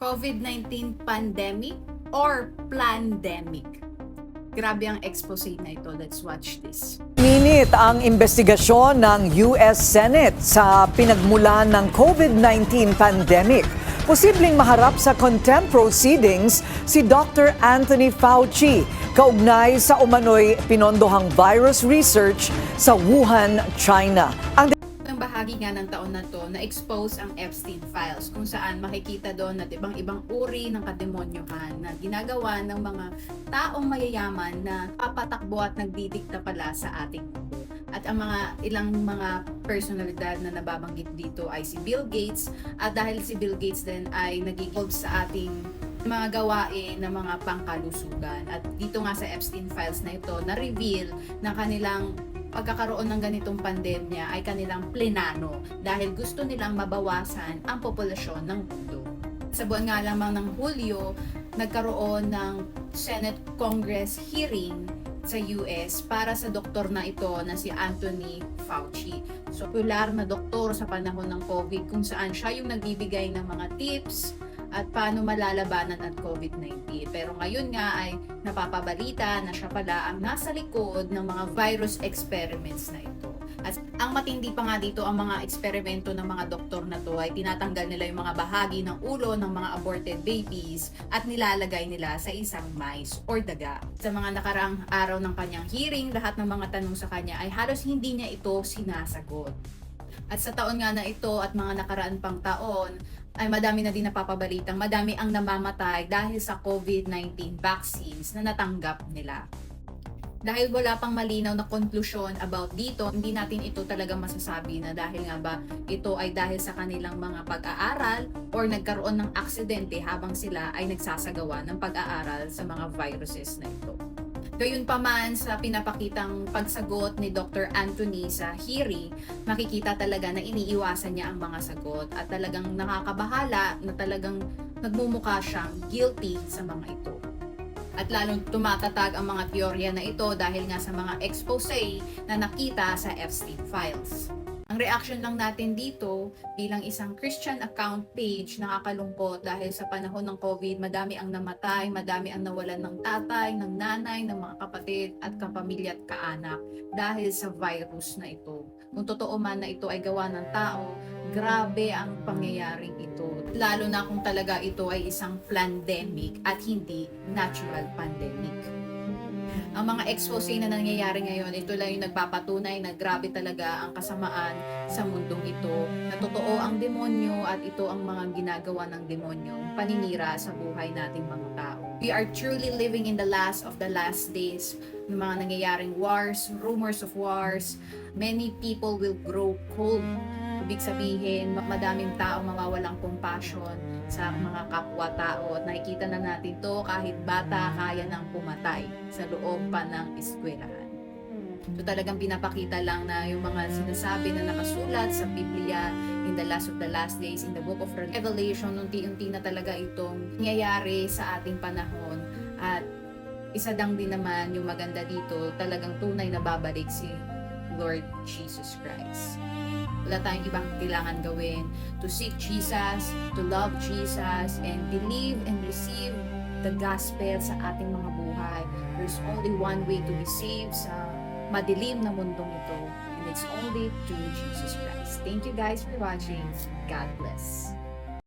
COVID-19 pandemic or plandemic? Grabe ang expose na ito. Let's watch this. Minit ang investigasyon ng US Senate sa pinagmulan ng COVID-19 pandemic. Posibleng maharap sa contempt proceedings si Dr. Anthony Fauci, kaugnay sa umano'y pinondohang virus research sa Wuhan, China. Ang bahagi nga ng taon na to na expose ang Epstein Files, kung saan makikita doon at ibang uri ng kademonyohan na ginagawa ng mga taong mayayaman na papatakbo at nagdidikta pala sa ating mundo. At ang ilang mga personalidad na nababanggit dito ay si Bill Gates, at dahil si Bill Gates din ay nag-involve sa ating mga gawain ng mga pangkalusugan. At dito nga sa Epstein Files na ito, na-reveal na kanilang pagkakaroon ng ganitong pandemya ay kanilang plinano dahil gusto nilang mabawasan ang populasyon ng mundo. Sa buwan nga lamang ng Hulyo, nagkaroon ng Senate Congress hearing sa US para sa doktor na ito na si Anthony Fauci. So, popular na doktor sa panahon ng COVID, kung saan siya yung nagbibigay ng mga tips at paano malalabanan ang COVID-19. Pero ngayon nga ay napapabalita na siya pala ang nasa likod ng mga virus experiments na ito. At ang matindi pa nga dito, ang mga eksperimento ng mga doktor na to ay tinatanggal nila yung mga bahagi ng ulo ng mga aborted babies at nilalagay nila sa isang mice or daga. Sa mga nakaraang araw ng kanyang hearing, lahat ng mga tanong sa kanya ay halos hindi niya ito sinasagot. At sa taon nga na ito at mga nakaraan pang taon, ay madami na din napapabalitang madami ang namamatay dahil sa COVID-19 vaccines na natanggap nila. Dahil wala pang malinaw na konklusyon about dito, hindi natin ito talaga masasabi na dahil nga ba ito ay dahil sa kanilang mga pag-aaral or nagkaroon ng aksidente habang sila ay nagsasagawa ng pag-aaral sa mga viruses na ito. Gayunpaman, sa pinapakitang pagsagot ni Dr. Anthony sa hearing, makikita talaga na iniiwasan niya ang mga sagot at talagang nakakabahala na talagang nagmumukha siyang guilty sa mga ito. At lalong tumatatag ang mga teorya na ito dahil nga sa mga expose na nakita sa Epstein Files. Ang reaction lang natin dito bilang isang Christian account page, nakakalungkot dahil sa panahon ng COVID, madami ang namatay, madami ang nawalan ng tatay, ng nanay, ng mga kapatid at kapamilya at kaanak dahil sa virus na ito. Kung totoo man na ito ay gawa ng tao, grabe ang pangyayaring ito. Lalo na kung talaga ito ay isang plandemic at hindi natural pandemic. Ang mga expose na nangyayari ngayon, ito lang yung nagpapatunay na grabe talaga ang kasamaan sa mundong ito, na totoo ang demonyo at ito ang mga ginagawa ng demonyong paninira sa buhay nating mga tao. We are truly living in the last of the last days. Ng mga nangyayaring wars, rumors of wars, many people will grow cold. Ibig sabihin, madaming tao mawawalang compassion sa mga kapwa-tao. At nakikita na natin to kahit bata kaya nang pumatay sa loob pa ng eskwelahan. So talagang pinapakita lang na yung mga sinasabi na nakasulat sa Biblia in the last of the last days, in the book of Revelation, unti-unti na talaga itong nangyayari sa ating panahon. At isa lang din naman yung maganda dito, talagang tunay na babalik si Lord Jesus Christ. Wala tayong ibang kailangan gawin to seek Jesus, to love Jesus, and believe and receive the gospel sa ating mga buhay. There's only one way to be saved sa madilim na mundong ito, and it's only through Jesus Christ. Thank you guys for watching. God bless.